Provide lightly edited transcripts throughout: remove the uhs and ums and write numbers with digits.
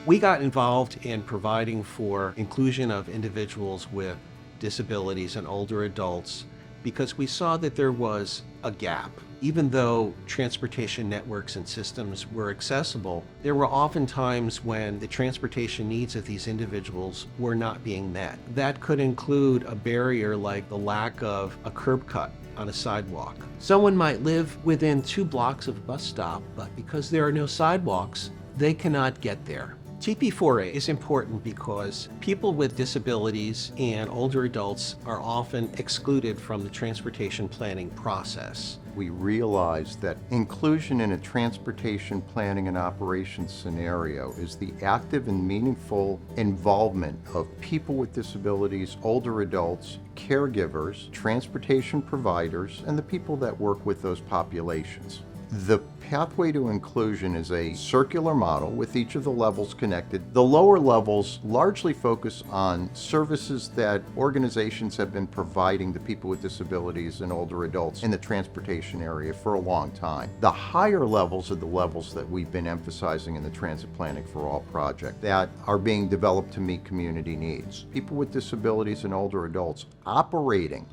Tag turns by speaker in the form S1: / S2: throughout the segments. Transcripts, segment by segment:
S1: We got involved in providing for inclusion of individuals with disabilities and older adults because we saw that there was a gap. Even though transportation networks and systems were accessible, there were often times when the transportation needs of these individuals were not being met. That could include a barrier like the lack of a curb cut on a sidewalk. Someone might live within 2 blocks of a bus stop, but because there are no sidewalks, they cannot get there. TP4A is important because people with disabilities and older adults are often excluded from the transportation planning process.
S2: We realize that inclusion in a transportation planning and operations scenario is the active and meaningful involvement of people with disabilities, older adults, caregivers, transportation providers, and the people that work with those populations. The pathway to inclusion is a circular model with each of the levels connected. The lower levels largely focus on services that organizations have been providing to people with disabilities and older adults in the transportation area for a long time. The higher levels are the levels that we've been emphasizing in the Transit Planning for All project that are being developed to meet community needs. People with disabilities and older adults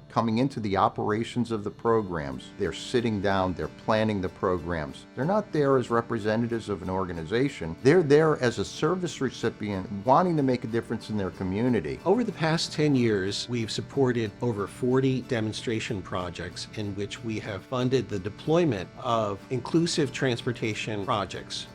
S2: coming into the operations of the programs, they're sitting down, they're planning the programs. They're not there as representatives of an organization. They're there as a service recipient wanting to make a difference in their community.
S1: Over the past 10 years, we've supported over 40 demonstration projects in which we have funded the deployment of inclusive transportation projects.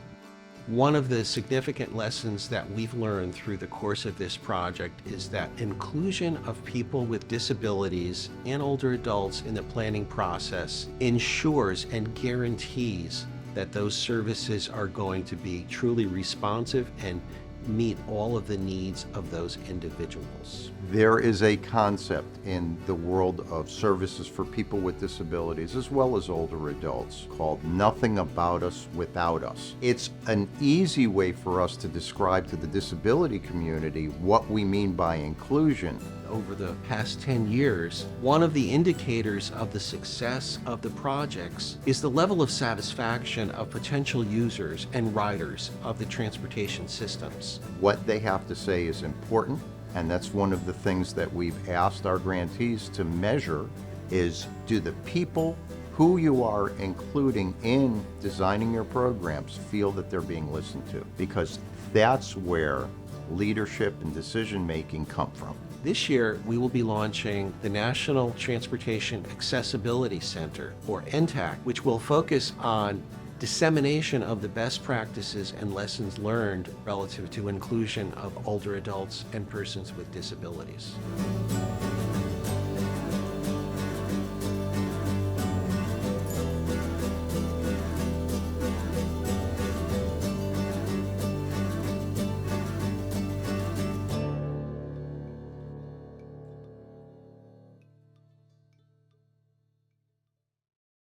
S1: One of the significant lessons that we've learned through the course of this project is that inclusion of people with disabilities and older adults in the planning process ensures and guarantees that those services are going to be truly responsive and meet all of the needs of those individuals.
S2: There is a concept in the world of services for people with disabilities as well as older adults called nothing about us without us. It's an easy way for us to describe to the disability community what we mean by inclusion.
S1: Over the past 10 years, one of the indicators of the success of the projects is the level of satisfaction of potential users and riders of the transportation systems.
S2: What they have to say is important, and that's one of the things that we've asked our grantees to measure is, do the people who you are including in designing your programs feel that they're being listened to? Because that's where leadership and decision-making come from.
S1: This year, we will be launching the National Transportation Accessibility Center, or NTAC, which will focus on dissemination of the best practices and lessons learned relative to inclusion of older adults and persons with disabilities.